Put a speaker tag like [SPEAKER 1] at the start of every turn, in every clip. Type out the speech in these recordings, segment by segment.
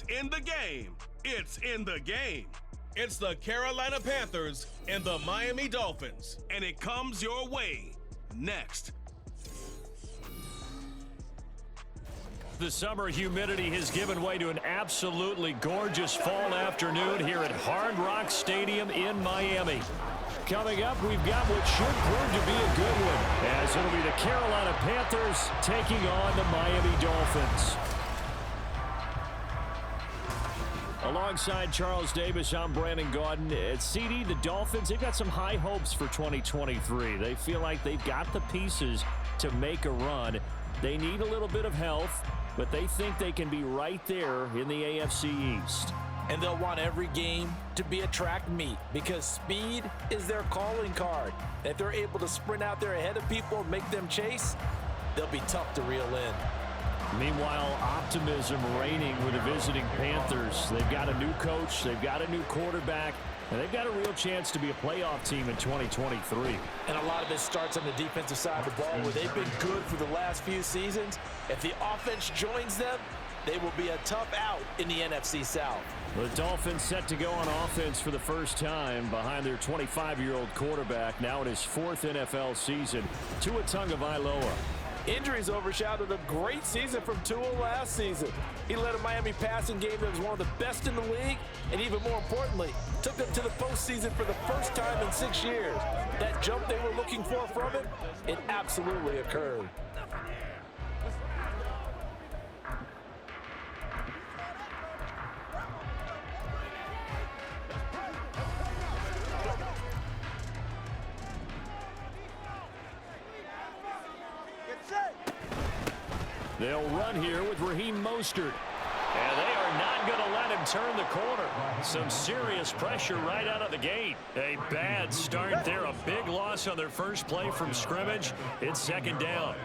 [SPEAKER 1] in the game. It's in the game. It's the Carolina Panthers and the Miami Dolphins. And it comes your way next.
[SPEAKER 2] The summer humidity has given way to an absolutely gorgeous fall afternoon here at Hard Rock Stadium in Miami. Coming up, we've got what should prove to be a good one, as it'll be the Carolina Panthers taking on the Miami Dolphins. Alongside Charles Davis, I'm Brandon Gaudin. At CD, the Dolphins, they've got some high hopes for 2023. They feel like they've got the pieces to make a run. They need a little bit of health, but they think they can be right there in the AFC East.
[SPEAKER 3] And they'll want every game to be a track meet because speed is their calling card. If they're able to sprint out there ahead of people and make them chase, they'll be tough to reel in.
[SPEAKER 2] Meanwhile, optimism reigning with the visiting Panthers. They've got a new coach, they've got a new quarterback, and they've got a real chance to be a playoff team in 2023.
[SPEAKER 3] And a lot of it starts on the defensive side of the ball where they've been good for the last few seasons. If the offense joins them, they will be a tough out in the NFC South.
[SPEAKER 2] The Dolphins set to go on offense for the first time behind their 25-year-old quarterback, now in his fourth NFL season, Tua Tagovailoa.
[SPEAKER 3] Injuries overshadowed a great season from Tua last season. He led a Miami passing game that was one of the best in the league, and even more importantly, took them to the postseason for the first time in 6 years. That jump they were looking for from him, it absolutely occurred.
[SPEAKER 2] They'll run here with Raheem Mostert. And they are not going to let him turn the corner. Some serious pressure right out of the gate. A bad start there. A big loss on their first play from scrimmage. It's second down.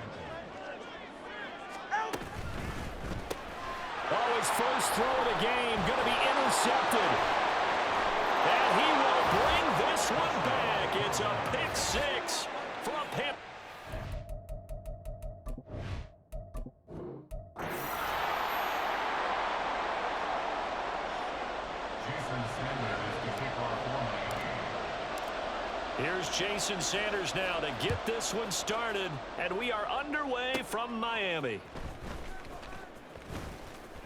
[SPEAKER 2] Oh, his first throw of the game going to be intercepted. And he will bring this one back. It's a pick six for a Panthers. Here's Jason Sanders now to get this one started, and we are underway from Miami.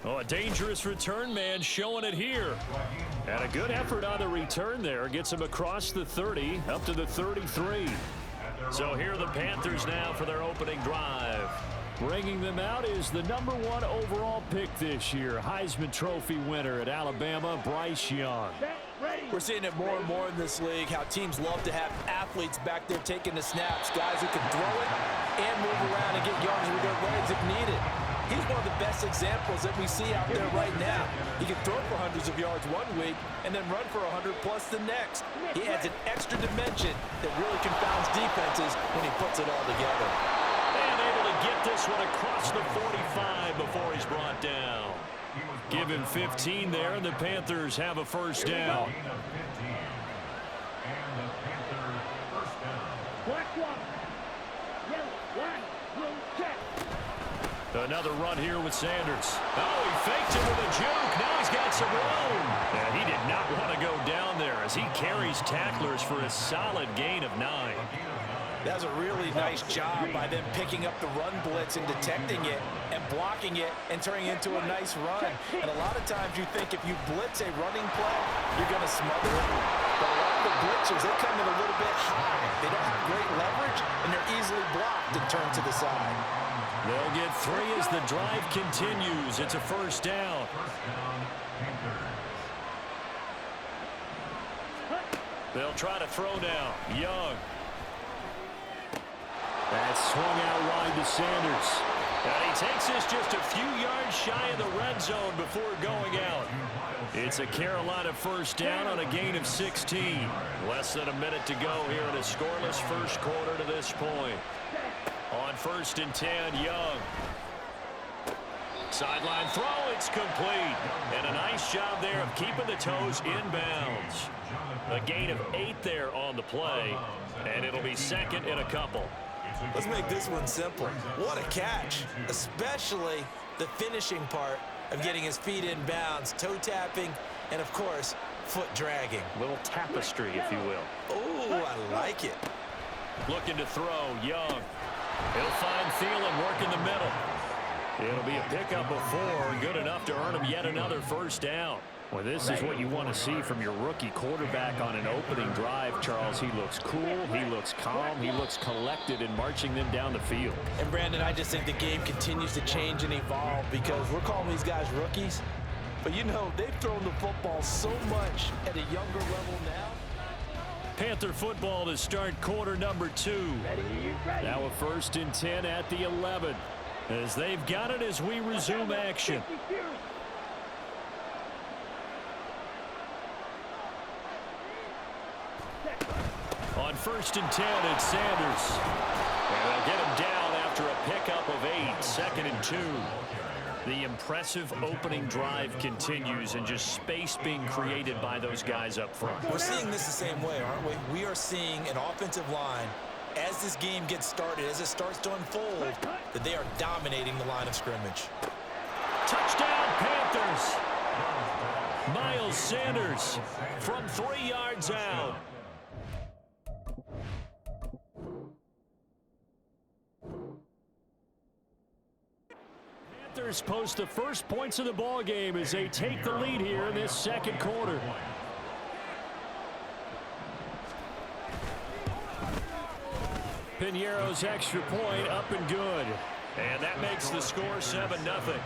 [SPEAKER 2] Oh, a dangerous return man showing it here. And a good effort on the return there. Gets him across the 30, up to the 33. So here are the Panthers now for their opening drive. Bringing them out is the #1 overall pick this year, Heisman Trophy winner at Alabama, Bryce Young.
[SPEAKER 3] We're seeing it more and more in this league, how teams love to have athletes back there taking the snaps, guys who can throw it and move around and get yards with their legs if needed. He's one of the best examples that we see out there right now. He can throw for hundreds of yards one week and then run for 100+ the next. He adds an extra dimension that really confounds defenses when he puts it all together.
[SPEAKER 2] And able to get this one across the 45 before he's brought down. Give him 15 there, and the Panthers have a first down. Another run here with Sanders. Oh, he faked it with a juke. Now he's got some room. And he did not want to go down there as he carries tacklers for a solid gain of 9.
[SPEAKER 3] That was a really nice job by them picking up the run blitz and detecting it and blocking it and turning it into a nice run. And a lot of times you think if you blitz a running play, you're going to smother it. But a lot of the blitzers, they come in a little bit high. They don't have great leverage, and they're easily blocked and turned to the side.
[SPEAKER 2] They'll get 3 as the drive continues. It's a first down. They'll try to throw now. Young. That's swung out wide to Sanders. And he takes this just a few yards shy of the red zone before going out. It's a Carolina first down on a gain of 16. Less than a minute to go here in a scoreless first quarter to this point. On 1st and 10, Young. Sideline throw, it's complete. And a nice job there of keeping the toes inbounds. A gain of 8 there on the play, and it'll be second and a couple.
[SPEAKER 3] Let's make this one simple. What a catch, especially the finishing part of getting his feet in bounds, toe tapping, and of course, foot dragging.
[SPEAKER 2] A little tapestry, if you will.
[SPEAKER 3] Oh, I like it.
[SPEAKER 2] Looking to throw, Young. He'll find Thielen, work in the middle. It'll be a pickup of 4, good enough to earn him yet another first down. Well, this is what you want to see from your rookie quarterback on an opening drive, Charles. He looks cool, he looks calm, he looks collected in marching them down the field.
[SPEAKER 3] And, Brandon, I just think the game continues to change and evolve because we're calling these guys rookies. But, you know, they've thrown the football so much at a younger level now.
[SPEAKER 2] Panther football to start quarter number 2. Now a 1st and 10 at the 11. As they've got it as we resume action. On 1st and 10, it's Sanders. And they'll get him down after a pickup of 8, 2nd and 2. The impressive opening drive continues and just space being created by those guys up front.
[SPEAKER 3] We're seeing this the same way, aren't we? We are seeing an offensive line, as this game gets started, as it starts to unfold, that they are dominating the line of scrimmage.
[SPEAKER 2] Touchdown, Panthers! Miles Sanders from 3 yards out. Panthers post the first points of the ball game as they take the lead here in this second quarter. Piñeiro's extra point up and good. And that makes the score 7-0.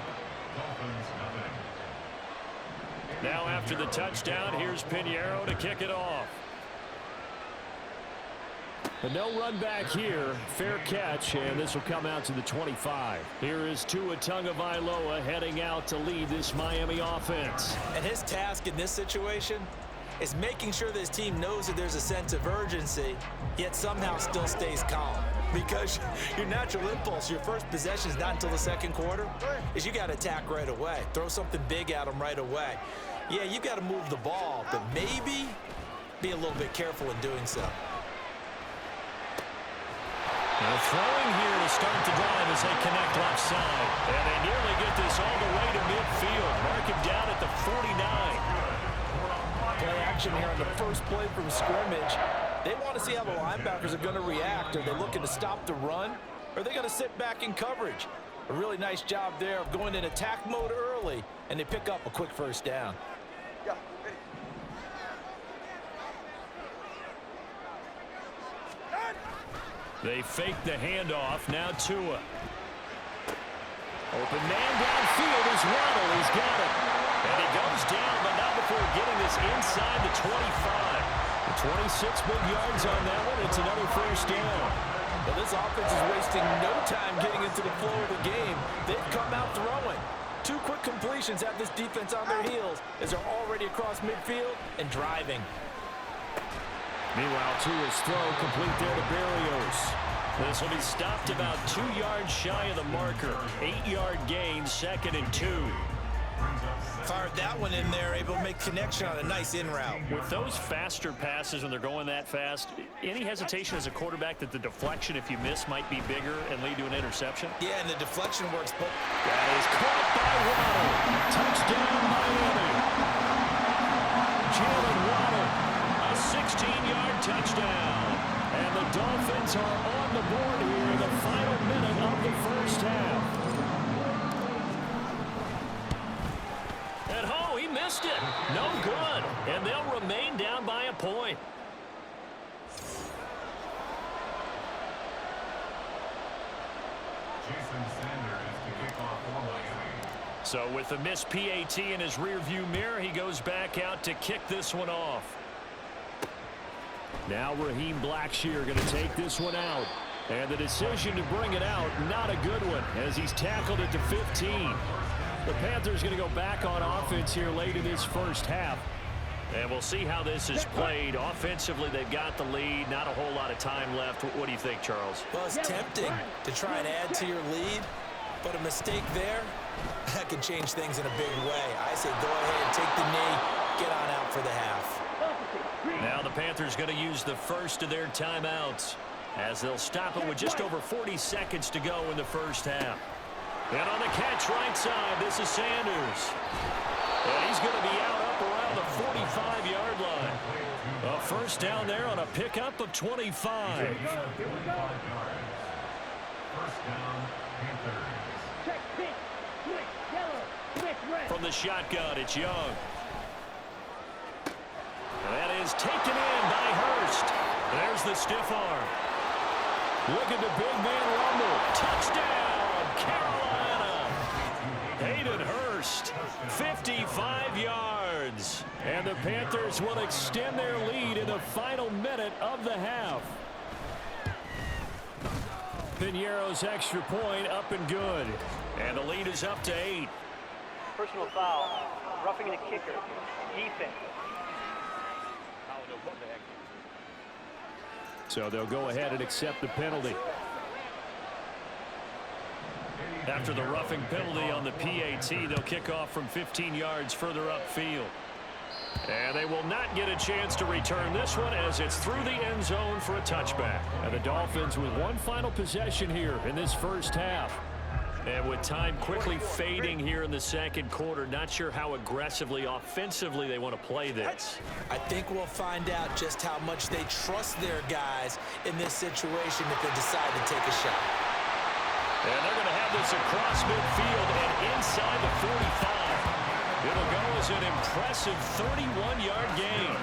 [SPEAKER 2] Now after the touchdown, here's Piñeiro to kick it off. But no run back here. Fair catch, and this will come out to the 25. Here is Tua Tagovailoa heading out to lead this Miami offense.
[SPEAKER 3] And his task in this situation is making sure that his team knows that there's a sense of urgency, yet somehow still stays calm. Because your natural impulse, your first possession is not until the second quarter, is you got to attack right away. Throw something big at them right away. Yeah, you got to move the ball, but maybe be a little bit careful in doing so.
[SPEAKER 2] Now throwing here to start the drive as they connect left side. And they nearly get this all the way to midfield. Mark him down at the 49.
[SPEAKER 3] Play action here on the first play from scrimmage. They want to see how the linebackers are going to react. Are they looking to stop the run? Or are they going to sit back in coverage? A really nice job there of going in attack mode early, and they pick up a quick first down.
[SPEAKER 2] They fake the handoff. Now Tua. Open man downfield is Waddle. He's got it. And he goes down, but not before getting this inside the 25. 26 big yards on that one. It's another first down.
[SPEAKER 3] Well, this offense is wasting no time getting into the flow of the game. They've come out throwing. 2 quick completions have this defense on their heels as they're already across midfield and driving.
[SPEAKER 2] Meanwhile, Tua's throw complete there to Berrios. This will be stopped about 2 yards shy of the marker. 8-yard gain, 2nd and 2.
[SPEAKER 3] Fired that one in there, able to make connection on a nice in route.
[SPEAKER 2] With those faster passes when they're going that fast, any hesitation as a quarterback that the deflection, if you miss, might be bigger and lead to an interception?
[SPEAKER 3] Yeah, and the deflection works. But
[SPEAKER 2] that is caught by Waddle. Touchdown, Miami. Jalen Waddle, a 16-yard touchdown. And the Dolphins are on the board here in the final minute of the first half. And oh, he missed it. No good. And they'll remain down by a point. So with the missed PAT in his rearview mirror, he goes back out to kick this one off. Now Raheem Blackshear going to take this one out. And the decision to bring it out, not a good one, as he's tackled at the 15. The Panthers going to go back on offense here late in this first half. And we'll see how this is played. Offensively, they've got the lead. Not a whole lot of time left. What do you think, Charles?
[SPEAKER 3] Well, it's tempting to try and add to your lead, but a mistake there, that can change things in a big way. I say go ahead, take the knee, get on out for the half.
[SPEAKER 2] Now the Panthers going to use the first of their timeouts as they'll stop it with just over 40 seconds to go in the first half. And on the catch right side, this is Sanders. And he's going to be out up around the 45-yard line. A first down there on a pickup of 25. From the shotgun, it's Young. And that is taken in by Hurst. There's the stiff arm. Look at the big man rumble. Touchdown, Carolina. Hayden Hurst, 55 yards. And the Panthers will extend their lead in the final minute of the half. Piñeiro's extra point up and good. And the lead is up to 8.
[SPEAKER 4] Personal foul, roughing the kicker, defense.
[SPEAKER 2] So they'll go ahead and accept the penalty. After the roughing penalty on the PAT, they'll kick off from 15 yards further upfield. And they will not get a chance to return this one as it's through the end zone for a touchback. And the Dolphins with one final possession here in this first half. And with time quickly fading here in the second quarter, not sure how aggressively, offensively they want to play this.
[SPEAKER 3] I think we'll find out just how much they trust their guys in this situation if they decide to take a shot.
[SPEAKER 2] And they're going to have this across midfield and inside the 45. It'll go as an impressive 31-yard gain.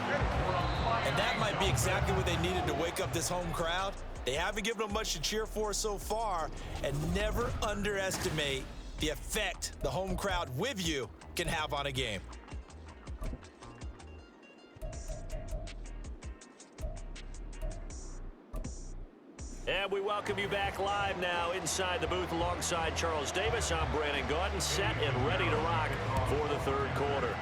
[SPEAKER 3] And that might be exactly what they needed to wake up this home crowd. They haven't given them much to cheer for so far, and never underestimate the effect the home crowd with you can have on a game.
[SPEAKER 2] And we welcome you back live now inside the booth alongside Charles Davis. I'm Brandon Gaudin, set and ready to rock for the third quarter.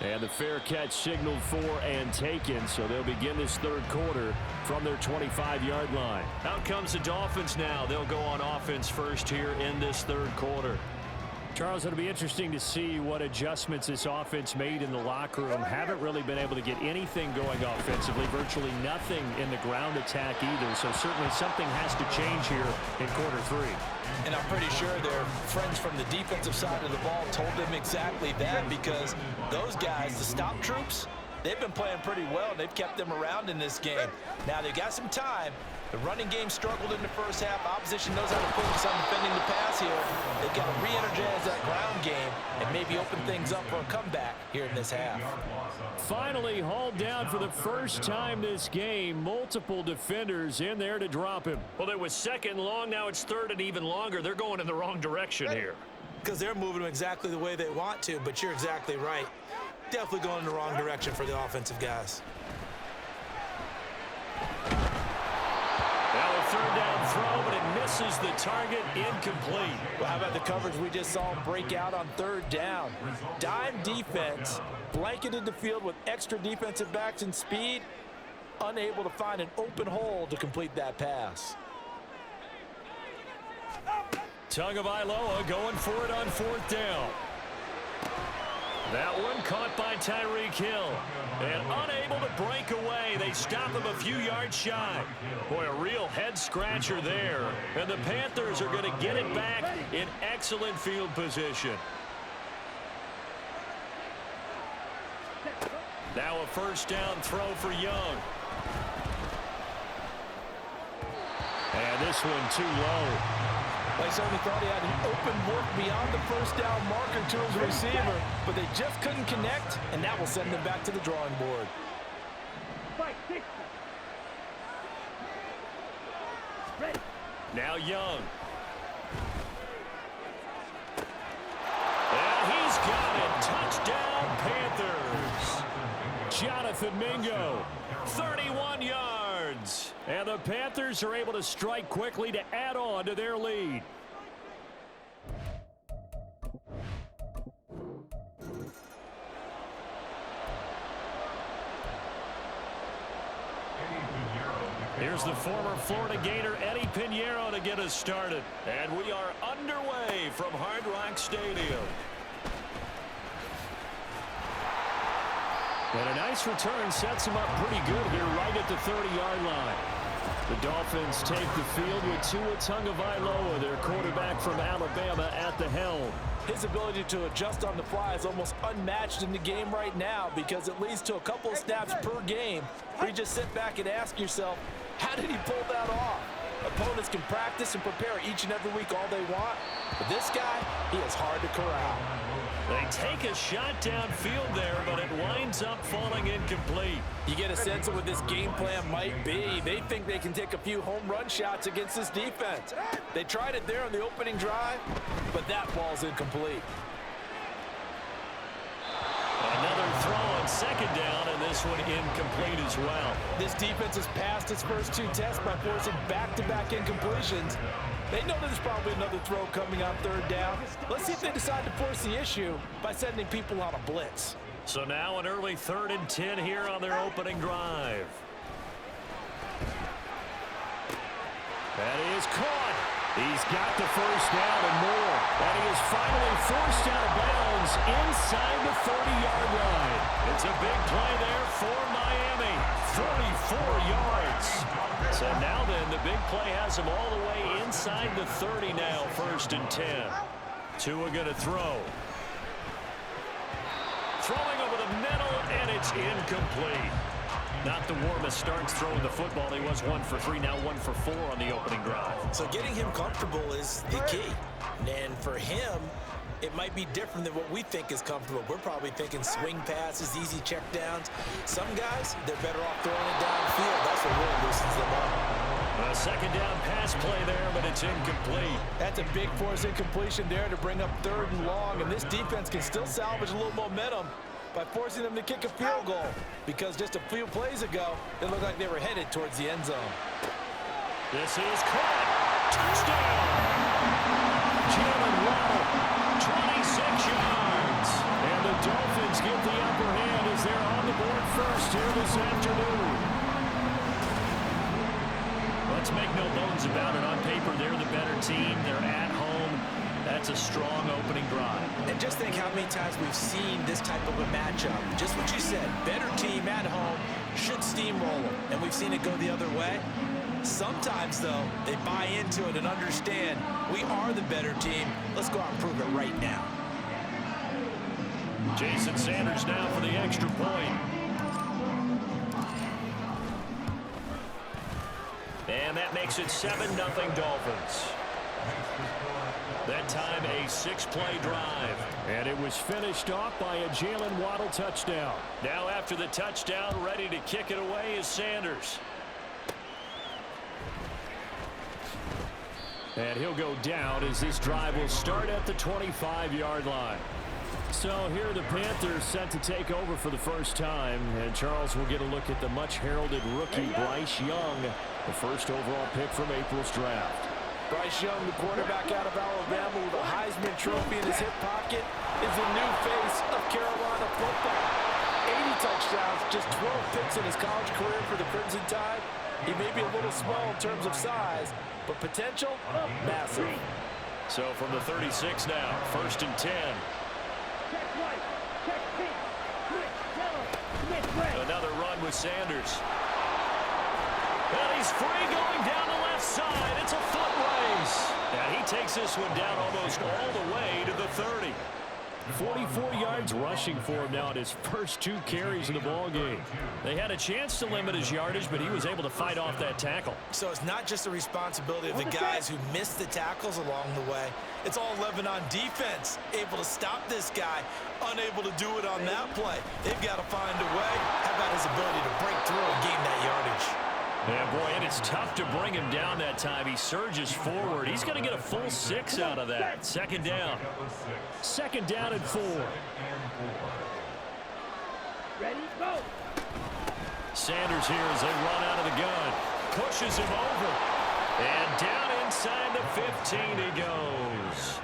[SPEAKER 2] And the fair catch signaled for and taken, so they'll begin this third quarter from their 25-yard line. Out comes the Dolphins now. They'll go on offense first here in this third quarter. Charles, it'll be interesting to see what adjustments this offense made in the locker room. Haven't really been able to get anything going offensively, virtually nothing in the ground attack either, so certainly something has to change here in quarter three.
[SPEAKER 3] And I'm pretty sure their friends from the defensive side of the ball told them exactly that, because those guys, the stop troops, they've been playing pretty well. They've kept them around in this game. Now they've got some time. The running game struggled in the first half. Opposition knows how to focus on defending the pass here. They've got to re-energize that ground game and maybe open things up for a comeback here in this half.
[SPEAKER 2] Finally hauled down for the first time this game. Multiple defenders in there to drop him. Well, it was second long. Now it's third and even longer. They're going in the wrong direction here.
[SPEAKER 3] Because they're moving them exactly the way they want to, but you're exactly right. Definitely going in the wrong direction for the offensive guys.
[SPEAKER 2] Now a third down throw, but it misses the target, incomplete.
[SPEAKER 3] Well, how about the coverage we just saw them break out on third down? Dime defense, blanketed the field with extra defensive backs and speed, unable to find an open hole to complete that pass.
[SPEAKER 2] Tagovailoa going for it on fourth down. That one caught by Tyreek Hill. And unable to break away. They stop him a few yards shy. Boy, a real head-scratcher there. And the Panthers are going to get it back in excellent field position. Now a first down throw for Young. And this one too low.
[SPEAKER 3] They certainly thought he had an open look beyond the first down marker to his receiver, but they just couldn't connect, and that will send them back to the drawing board.
[SPEAKER 2] Now Young. And he's got it. Touchdown, Panthers. Jonathan Mingo, 31 yards. And the Panthers are able to strike quickly to add on to their lead. Here's the former Florida Gator Eddie Piñeiro to get us started. And we are underway from Hard Rock Stadium. And a nice return sets him up pretty good here right at the 30-yard line. The Dolphins take the field with Tua Tagovailoa, their quarterback from Alabama, at the helm.
[SPEAKER 3] His ability to adjust on the fly is almost unmatched in the game right now because it leads to a couple of snaps per game where you just sit back and ask yourself, how did he pull that off? Opponents can practice and prepare each and every week all they want, but this guy, he is hard to corral.
[SPEAKER 2] They take a shot downfield there, but it winds up falling incomplete.
[SPEAKER 3] You get a sense of what this game plan might be. They think they can take a few home run shots against this defense. They tried it there on the opening drive, but that ball's incomplete.
[SPEAKER 2] Another throw on second down, and this one incomplete as well.
[SPEAKER 3] This defense has passed its first two tests by forcing back-to-back incompletions. They know there's probably another throw coming on third down. Let's see if they decide to force the issue by sending people on a blitz.
[SPEAKER 2] So now an early 3rd and 10 here on their opening drive. That is caught. He's got the first down and more. And he is finally forced out of bounds inside the 30-yard line. It's a big play there for Miami. 34 yards. So now then, the big play has him all the way inside the 30 now, 1st and 10. Tua going to throw. Throwing over the middle, and it's incomplete. Not the warmest starts throwing the football. He was 1 for 3, now 1 for 4 on the opening drive.
[SPEAKER 5] So getting him comfortable is the key. And for him, it might be different than what we think is comfortable. We're probably thinking swing passes, easy checkdowns. Some guys, they're better off throwing it downfield. That's what really loosens them up.
[SPEAKER 2] A second down pass play there, but it's incomplete.
[SPEAKER 3] That's a big force incompletion there to bring up 3rd and long, and this defense can still salvage a little momentum by forcing them to kick a field goal, because just a few plays ago, it looked like they were headed towards the end zone.
[SPEAKER 2] This is caught. Touchdown! Jalen Waddle, 26 yards. And the Dolphins get the upper hand as they're on the board first here this afternoon. Let's make no bones about it. On paper, they're the better team. They're at home. That's a strong opening drive.
[SPEAKER 5] And just think how many times we've seen this type of a matchup. Just what you said, better team at home should steamroll them. And we've seen it go the other way. Sometimes, though, they buy into it and understand we are the better team. Let's go out and prove it right now.
[SPEAKER 2] Jason Sanders now for the extra point. And that makes it 7-0 Dolphins. That time a 6-play drive. And it was finished off by a Jalen Waddle touchdown. Now after the touchdown, ready to kick it away is Sanders. And he'll go down as this drive will start at the 25-yard line. So here the Panthers set to take over for the first time. And Charles will get a look at the much-heralded rookie Bryce Young, the first overall pick from April's draft.
[SPEAKER 3] Bryce Young, the quarterback out of Alabama with a Heisman Trophy in his hip pocket, is the new face of Carolina football. 80 touchdowns, just 12 picks in his college career for the Crimson Tide. He may be a little small in terms of size, but potential, massive.
[SPEAKER 2] So from the 36 now, 1st and 10. Another run with Sanders. And he's free going down the left side. It's a foot race. And he takes this one down almost all the way to the 30. 44 yards rushing for him now at his first 2 carries in the ballgame. They had a chance to limit his yardage, but he was able to fight off that tackle.
[SPEAKER 5] So it's not just the responsibility of the guys who missed the tackles along the way. It's all Lebanon defense, able to stop this guy, unable to do it on that play. They've got to find a way. How about his ability to break through and gain that yardage?
[SPEAKER 2] Yeah, boy, and it's tough to bring him down that time. He surges forward. He's going to get a full 6 out of that. 2nd down. 2nd down and 4.
[SPEAKER 4] Ready, go.
[SPEAKER 2] Sanders here as they run out of the gun. Pushes him over. And down inside the 15 he goes.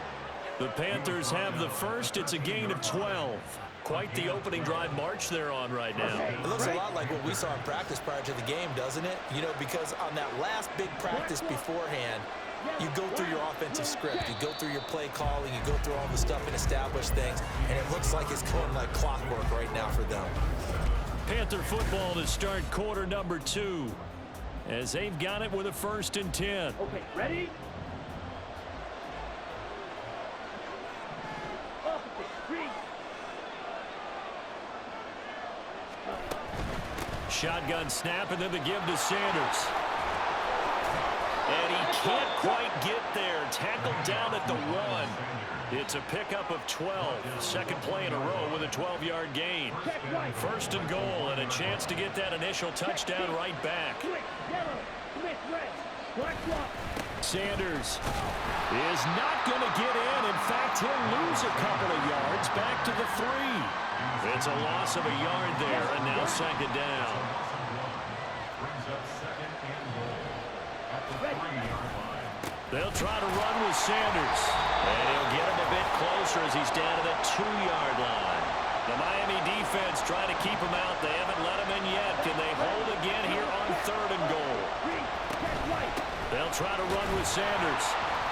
[SPEAKER 2] The Panthers have the first. It's a gain of 12. Quite the opening drive march they're on right now.
[SPEAKER 5] It looks a lot like what we saw in practice prior to the game, doesn't it? You know, because on that last big practice beforehand, you go through your offensive script, you go through your play calling, you go through all the stuff and establish things, and it looks like it's going like clockwork right now for them.
[SPEAKER 2] Panther football to start quarter number 2. as they've got it with a 1st and 10.
[SPEAKER 4] Okay, ready?
[SPEAKER 2] Shotgun snap, and then the give to Sanders. And he can't quite get there. Tackled down at the 1. It's a pickup of 12. Second play in a row with a 12-yard gain. 1st and goal, and a chance to get that initial touchdown right back. Sanders is not going to get in. In fact, he'll lose a couple of yards back to the 3. It's a loss of a yard there, and now 2nd down. They'll try to run with Sanders, and he'll get him a bit closer as he's down to the 2-yard line. The Miami defense trying to keep him out. They haven't let him in yet. Can they hold again here on 3rd and goal? They'll try to run with Sanders.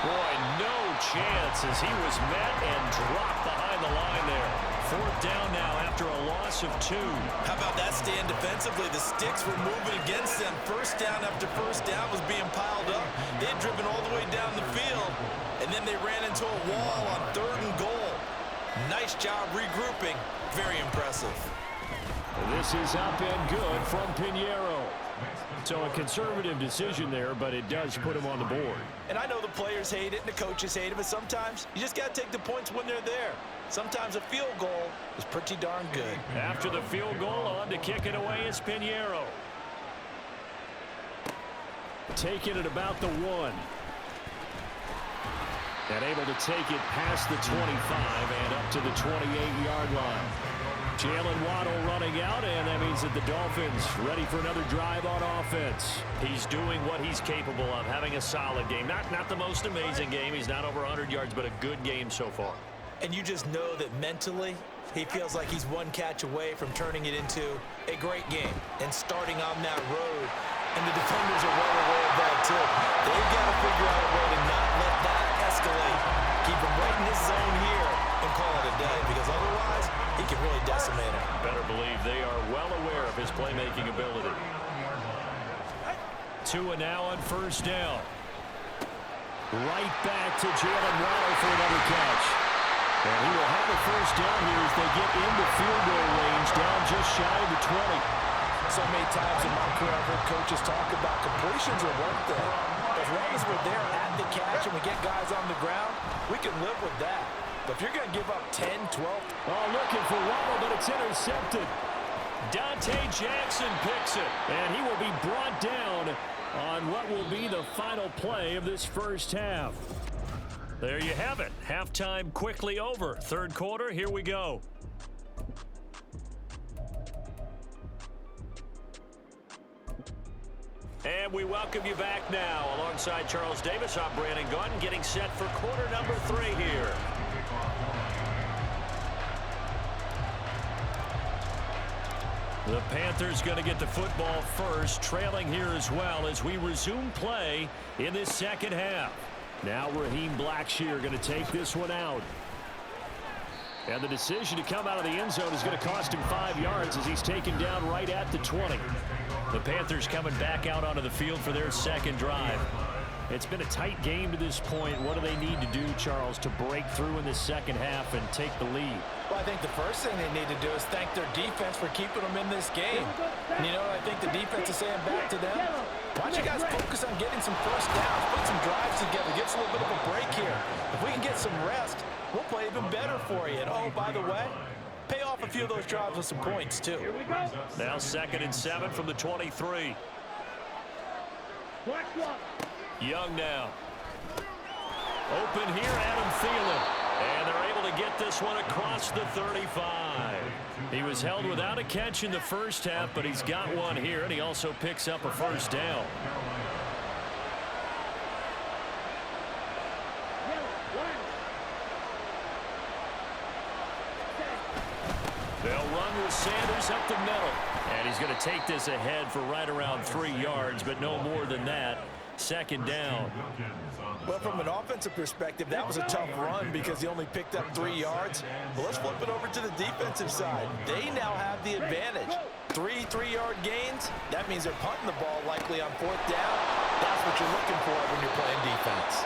[SPEAKER 2] Boy, no chance as he was met and dropped behind the line there. 4th down now after a loss of 2.
[SPEAKER 3] How about that stand defensively? The sticks were moving against them. 1st down after 1st down was being piled up. They had driven all the way down the field, and then they ran into a wall on 3rd and goal. Nice job regrouping. Very impressive.
[SPEAKER 2] This is up and good from Pinheiro. So a conservative decision there, but it does put him on the board.
[SPEAKER 3] And I know the players hate it and the coaches hate it, but sometimes you just got to take the points when they're there. Sometimes a field goal is pretty darn good.
[SPEAKER 2] After the field goal, on to kick it away is Pinheiro. Taking it about the 1. And able to take it past the 25 and up to the 28-yard line. Jalen Waddle running out, and that means that the Dolphins ready for another drive on offense. He's doing what he's capable of, having a solid game. Not the most amazing game. He's not over 100 yards, but a good game so far.
[SPEAKER 3] And you just know that mentally, he feels like he's one catch away from turning it into a great game and starting on that road. And the defenders are well aware of that, too. They've got to figure out a way to not let that escalate. Keep him right in this zone here and call it a day, because otherwise, he can really decimate him.
[SPEAKER 2] Better believe they are well aware of his playmaking ability. 2 and now on 1st down. Right back to Jalen Waddle for another catch. And he will have a 1st down here as they get into field goal range, down just shy of the 20.
[SPEAKER 3] So many times in my career, I've heard coaches talk about completions are worth it. As long as we're there at the catch and we get guys on the ground, we can live with that. But if you're going to give up 10, 12.
[SPEAKER 2] Oh, looking for Waddle, but it's intercepted. Dante Jackson picks it, and he will be brought down on what will be the final play of this 1st half. There you have it. Halftime quickly over. 3rd quarter, here we go. And we welcome you back now. Alongside Charles Davis, I'm Brandon Gunn, getting set for quarter number 3 here. The Panthers going to get the football first, trailing here as well as we resume play in this 2nd half. Now Raheem Blackshear going to take this one out. And the decision to come out of the end zone is going to cost him 5 yards as he's taken down right at the 20. The Panthers coming back out onto the field for their 2nd drive. It's been a tight game to this point. What do they need to do, Charles, to break through in the 2nd half and take the lead?
[SPEAKER 3] Well, I think the first thing they need to do is thank their defense for keeping them in this game. And you know what I think the defense is saying back to them? Why don't you guys focus on getting some 1st downs, put some drives together, get us a little bit of a break here. If we can get some rest, we'll play even better for you. And, oh, by the way, pay off a few of those drives with some points, too.
[SPEAKER 2] Now 2nd and 7 from the 23. Young now. Open here, Adam Thielen. And they're able to get this one across the 35. He was held without a catch in the 1st half, but he's got one here, and he also picks up a 1st down. They'll run with Sanders up the middle. And he's going to take this ahead for right around 3 yards, but no more than that. 2nd down.
[SPEAKER 3] Well, from an offensive perspective, that was a tough run because he only picked up 3 yards. But let's flip it over to the defensive side. They now have the advantage. 3 3-yard gains, that means they're punting the ball likely on 4th down. That's what you're looking for when you're playing defense.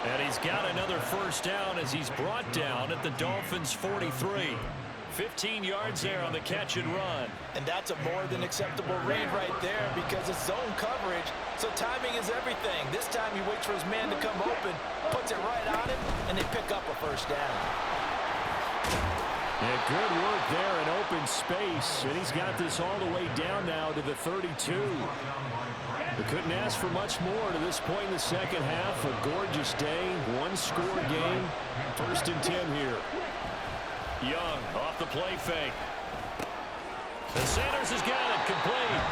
[SPEAKER 2] And he's got another first down as he's brought down at the Dolphins' 43. 15 yards there on the catch and run.
[SPEAKER 3] And that's a more than acceptable read right there because it's zone coverage, so timing is everything. This time he waits for his man to come open, puts it right on him, and they pick up a first down.
[SPEAKER 2] Yeah, good work there in open space, and he's got this all the way down now to the 32. We couldn't ask for much more to this point in the second half. A gorgeous day, one-score game. 1st and 10 here. Young off the play fake. And Sanders has got it complete.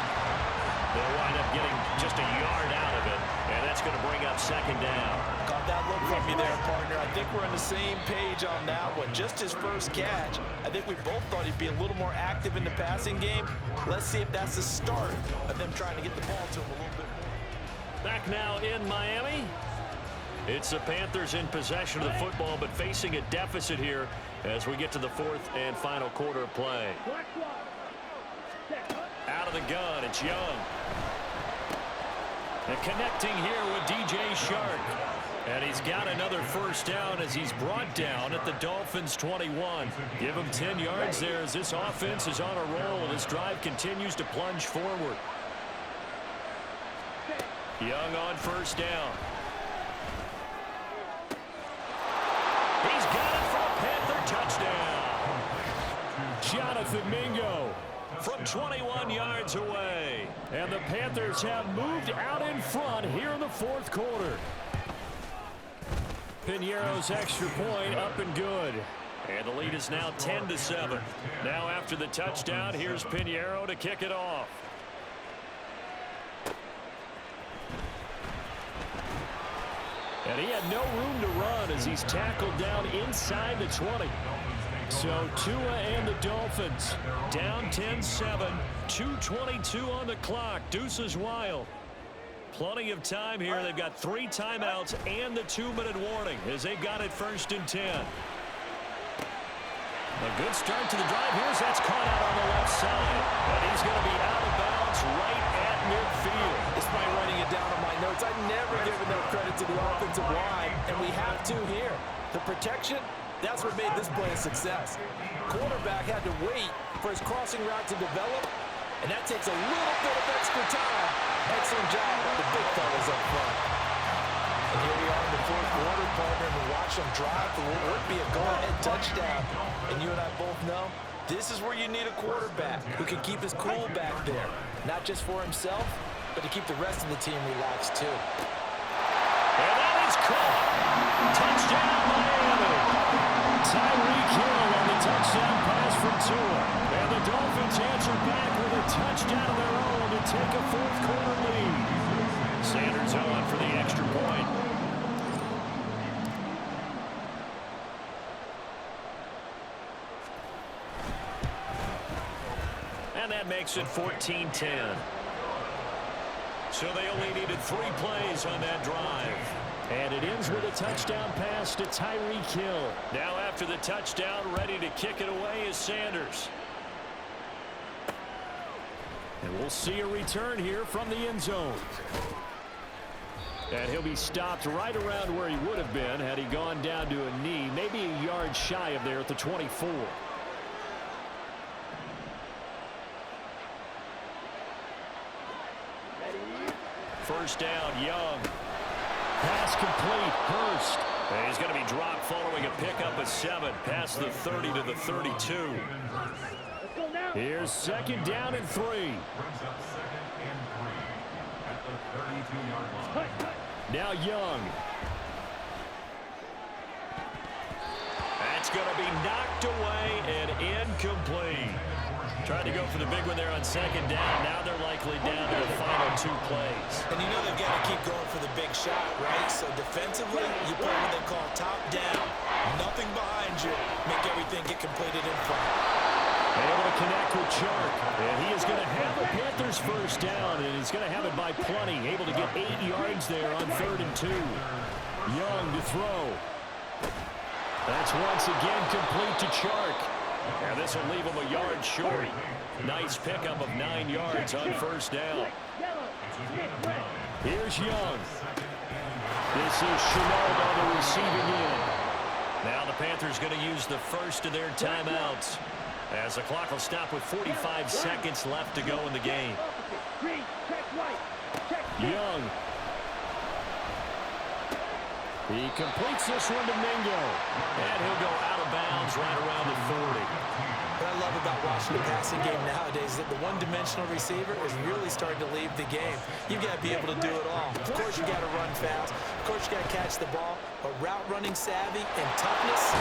[SPEAKER 2] They'll wind up getting just a yard out of it, and that's going to bring up 2nd down.
[SPEAKER 3] Got that look from you there, partner. I think we're on the same page on that one. Just his first catch. I think we both thought he'd be a little more active in the passing game. Let's see if that's the start of them trying to get the ball to him a little bit more.
[SPEAKER 2] Back now in Miami. It's the Panthers in possession of the football, but facing a deficit here as we get to the 4th and final quarter of play. Out of the gun, it's Young. And connecting here with DJ Shark. And he's got another first down as he's brought down at the Dolphins' 21. Give him 10 yards there as this offense is on a roll and this drive continues to plunge forward. Young on first down. He's got it for a Panther touchdown. Jonathan Mingo from 21 yards away. And the Panthers have moved out in front here in the 4th quarter. Piñeiro's extra point up and good. And the lead is now 10-7. Now after the touchdown, here's Piñeiro to kick it off. And he had no room to run as he's tackled down inside the 20. So Tua and the Dolphins down 10-7, 2:22 on the clock. Deuces wild. Plenty of time here. They've got 3 timeouts and the 2-minute warning as they've got it 1st and 10. A good start to the drive. Here's that's caught out on the left side. And he's going to be out of bounds right at midfield.
[SPEAKER 3] Despite writing it down on my notes, I never give enough credit to the offensive line, and we have to here. The protection, that's what made this play a success. Quarterback had to wait for his crossing route to develop, and that takes a little bit of extra time. Excellent job by the big fellas up front. And here we are in the 4th quarter, partner, and we watch them drive for what would be a go-ahead touchdown. And you and I both know this is where you need a quarterback who can keep his cool back there, not just for himself, but to keep the rest of the team relaxed too.
[SPEAKER 2] And that is caught. Touchdown, Miami. Tyreek Hill on the touchdown pass from Tua. And the Dolphins answer back with a touchdown of their own to take a 4th quarter lead. Sanders on for the extra point. And that makes it 14-10. So they only needed 3 plays on that drive. And it ends with a touchdown pass to Tyreek Hill. Now after the touchdown, ready to kick it away is Sanders. And we'll see a return here from the end zone. And he'll be stopped right around where he would have been had he gone down to a knee, maybe a yard shy of there at the 24. First down, Young. Pass complete, Hurst. And he's going to be dropped following a pickup of 7 past the 30 to the 32. Here's 2nd down and 3. Now Young. That's going to be knocked away and incomplete. Tried to go for the big one there on 2nd down. Now they're likely down to the final 2 plays.
[SPEAKER 3] And you know they've got to keep going for the big shot, right? So defensively, you play what they call top down. Nothing behind you. Make everything get completed in front.
[SPEAKER 2] Able to connect with Shark. And he is going to have the Panthers first down, and he's going to have it by plenty. Able to get 8 yards there on 3rd and 2. Young to throw. That's once again complete to Shark. And And this will leave him a yard short. Nice pickup of 9 yards on first down. Here's Young. This is Chenault on the receiving end. Now the Panthers going to use the first of their timeouts, as the clock will stop with 45 seconds left to go in the game. Young. He completes this one to Mingo. And he'll go out of bounds right around the 40.
[SPEAKER 3] What I love about watching the passing game nowadays is that the one-dimensional receiver is really starting to leave the game. You've got to be able to do it all. Of course, you got to run fast. Of course, you got to catch the ball. But route running savvy and toughness,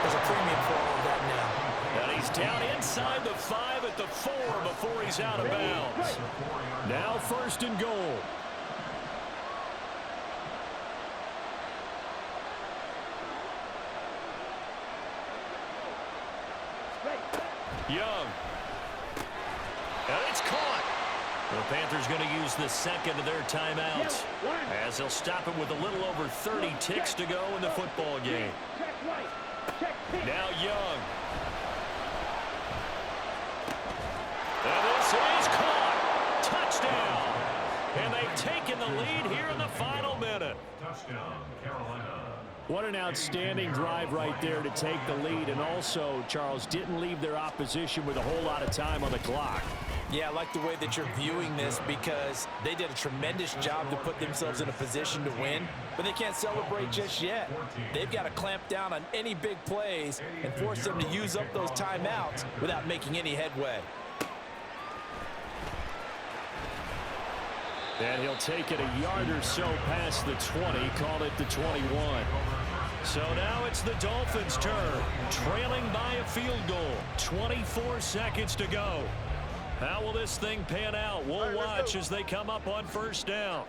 [SPEAKER 3] there's a premium for all of that now.
[SPEAKER 2] And he's down inside the 5 at the 4 before he's out of bounds. Now first and goal. Young. And it's caught. The Panthers going to use the second of their timeouts, as they'll stop it with a little over 30 ticks to go in the football game. Now Young. And this is caught. Touchdown. And they've taken the lead here in the final minute. Touchdown, Carolina. What an outstanding drive right there to take the lead. And also, Charles, didn't leave their opposition with a whole lot of time on the clock.
[SPEAKER 3] Yeah, I like the way that you're viewing this, because they did a tremendous job to put themselves in a position to win, but they can't celebrate just yet. They've got to clamp down on any big plays and force them to use up those timeouts without making any headway.
[SPEAKER 2] And he'll take it a yard or so past the 20, call it the 21. So now it's the Dolphins' turn, trailing by a field goal. 24 seconds to go. How will this thing pan out? We'll watch as they come up on first down.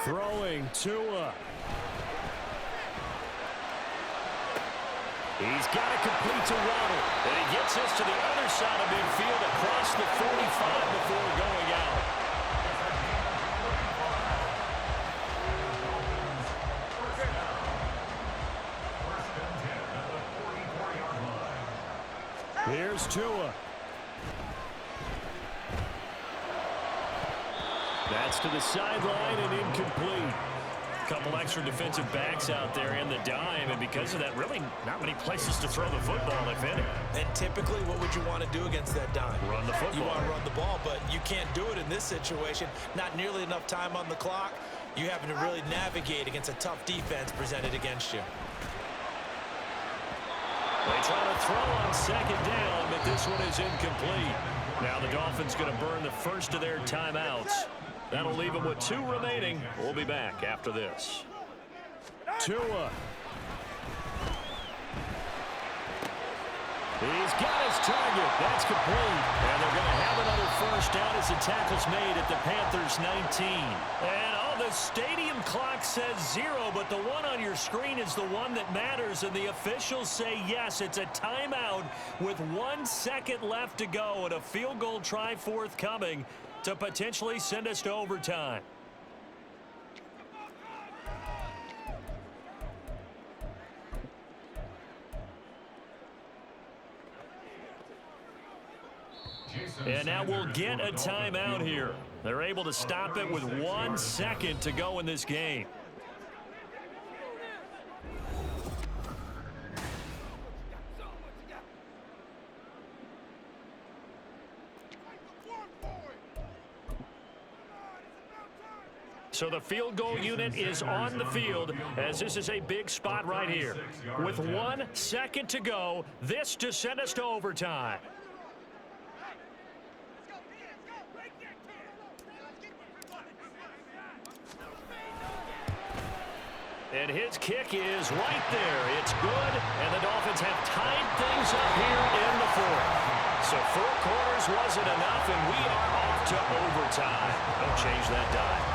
[SPEAKER 2] Throwing Tua. He's got to complete to Waddle. And he gets this to the other side of midfield across the 45 before going out. Here's Tua. That's to the sideline and incomplete. A couple extra defensive backs out there in the dime, and because of that, really not many places to throw the football, if any.
[SPEAKER 3] And typically, what would you want to do against that dime?
[SPEAKER 2] Run the football.
[SPEAKER 3] You want to run the ball, but you can't do it in this situation. Not nearly enough time on the clock. You having to really navigate against a tough defense presented against you.
[SPEAKER 2] They try to throw on second down, but this one is incomplete. Now the Dolphins going to burn the first of their timeouts. That'll leave them with 2 remaining. We'll be back after this. Tua. He's got his target. That's complete. And they're going to have another first down as the tackle's made at the Panthers' 19. And the stadium clock says 0, but the one on your screen is the one that matters, and the officials say yes, it's a timeout with 1 second left to go and a field goal try forthcoming to potentially send us to overtime. And now we'll get a timeout here. They're able to stop it with 1 second to go in this game. So the field goal unit is on the field, as this is a big spot right here. With 1 second to go, this to send us to overtime. And his kick is right there. It's good, and the Dolphins have tied things up here in the 4th. So 4 quarters wasn't enough, and we are off to overtime. Don't change that dime.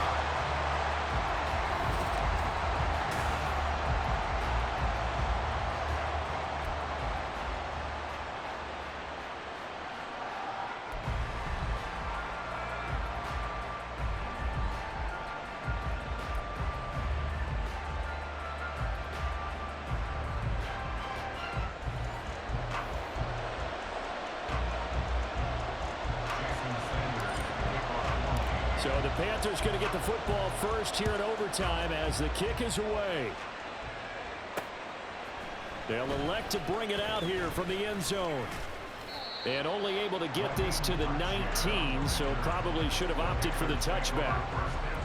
[SPEAKER 2] So the Panthers going to get the football first here in overtime as the kick is away. They'll elect to bring it out here from the end zone. And only able to get this to the 19, so probably should have opted for the touchback.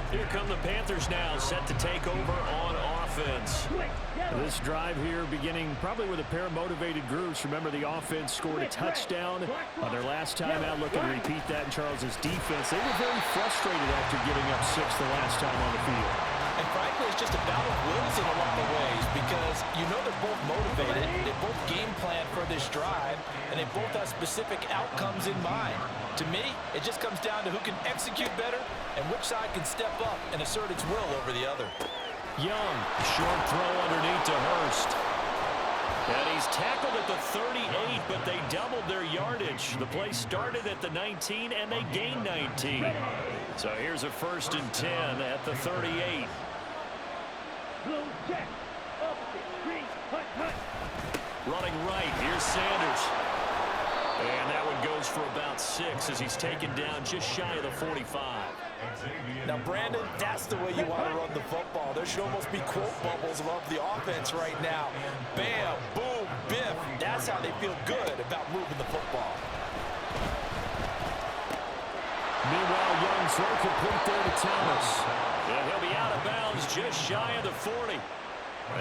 [SPEAKER 2] Here come the Panthers now, set to take over on offense. This drive here beginning probably with a pair of motivated groups. Remember, the offense scored a touchdown on their last time out. Looking to repeat that in Charles's defense. They were very frustrated after giving up 6 the last time on the field.
[SPEAKER 3] And frankly, it's just a battle of wills in a lot of ways because you know they're both motivated, they both game plan for this drive, and they both have specific outcomes in mind. To me, it just comes down to who can execute better and which side can step up and assert its will over the other.
[SPEAKER 2] Young, short throw underneath to Hurst. And he's tackled at the 38, but they doubled their yardage. The play started at the 19, and they gained 19. So here's a 1st and 10 at the 38. Running right, here's Sanders. And that one goes for about 6 as he's taken down just shy of the 45.
[SPEAKER 3] Now, Brandon, that's the way you want to run the football. There should almost be quote bubbles above the offense right now. Bam, boom, biff. That's how they feel good about moving the football.
[SPEAKER 2] Meanwhile, Young throw complete there to Thomas. And he'll be out of bounds just shy of the 40.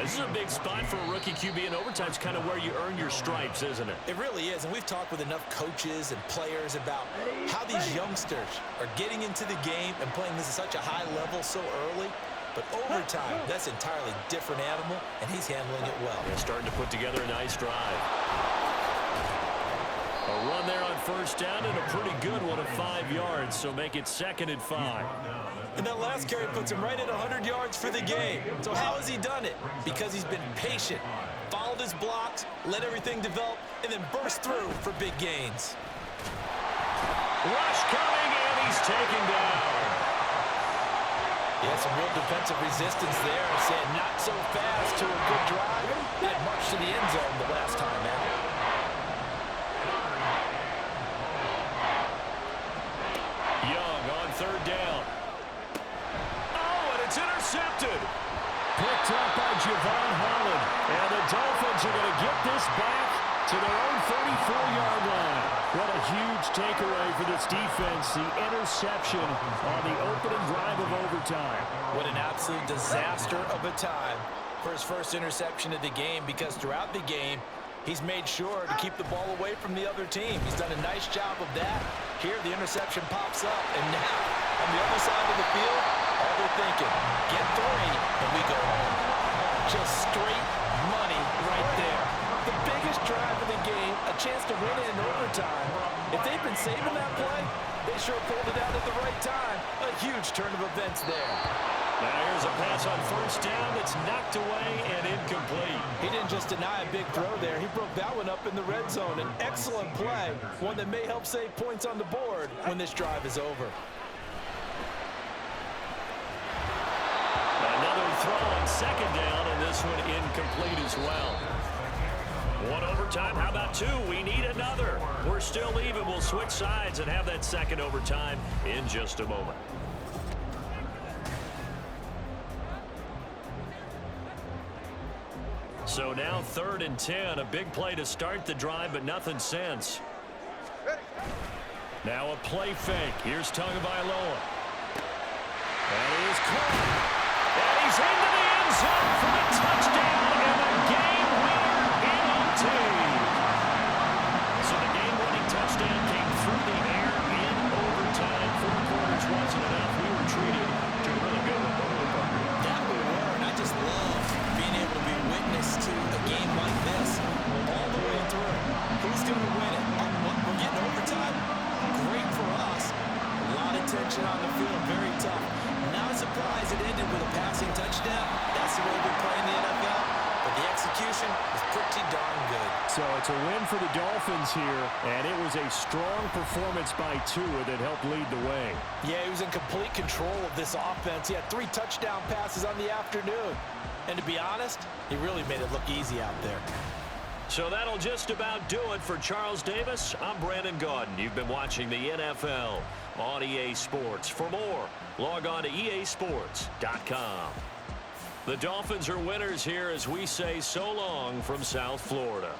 [SPEAKER 2] This is a big spot for a rookie QB in overtime. It's kind of where you earn your stripes, isn't it?
[SPEAKER 3] It really is, and we've talked with enough coaches and players about how these youngsters are getting into the game and playing this at such a high level so early. But overtime, that's an entirely different animal, and he's handling it well.
[SPEAKER 2] They're starting to put together a nice drive. A run there on 1st down and a pretty good one of 5 yards, so make it 2nd and 5.
[SPEAKER 3] And that last carry puts him right at 100 yards for the game. So how has he done it? Because he's been patient, followed his blocks, let everything develop, and then burst through for big gains.
[SPEAKER 2] Rush coming, and he's taken down.
[SPEAKER 3] Yeah, some real defensive resistance there. Said not so fast to a good drive. That marched to the end zone the last time out.
[SPEAKER 2] Young on 3rd down. It's intercepted. Picked up by Javon Holland. And the Dolphins are going to get this back to their own 34-yard line. What a huge takeaway for this defense. The interception on the opening drive of overtime.
[SPEAKER 3] What an absolute disaster of a time for his first interception of the game, because throughout the game, he's made sure to keep the ball away from the other team. He's done a nice job of that. Here, the interception pops up. And now, on the other side of the field, all they're thinking, get 3, and we go home. Just straight money right there. The biggest drive of the game, a chance to win it in overtime. If they've been saving that play, they sure pulled it out at the right time. A huge turn of events there.
[SPEAKER 2] Now here's a pass on 1st down that's knocked away and incomplete.
[SPEAKER 3] He didn't just deny a big throw there. He broke that one up in the red zone. An excellent play, one that may help save points on the board when this drive is over.
[SPEAKER 2] Another throw on 2nd down, and this one incomplete as well. 1 overtime, how about 2? We need another. We're still even. We'll switch sides and have that 2nd overtime in just a moment. So now 3rd and 10, a big play to start the drive, but nothing since. Now a play fake. Here's Tagovailoa. And he is caught. And he's into the end zone for a touchdown and a game winner in OT. So the game-winning touchdown came through the air in overtime. 4 quarters wasn't enough. We were treated to a really good one.
[SPEAKER 3] That we were, and I just love being able to be witness to a game like this all the way through. Who's going to win it? We're getting overtime. Great for us. A lot of tension on the field. Very tough. Not a surprise it ended with a passing touchdown. That's the way we play in the NFL. But the execution was pretty darn good.
[SPEAKER 2] So it's a win for the Dolphins here, and it was a strong performance by Tua that helped lead the way.
[SPEAKER 3] Yeah, he was in complete control of this offense. He had 3 touchdown passes on the afternoon. And to be honest, he really made it look easy out there.
[SPEAKER 2] So that'll just about do it for Charles Davis. I'm Brandon Gaudin. You've been watching the NFL on EA Sports. For more, log on to easports.com. The Dolphins are winners here as we say so long from South Florida.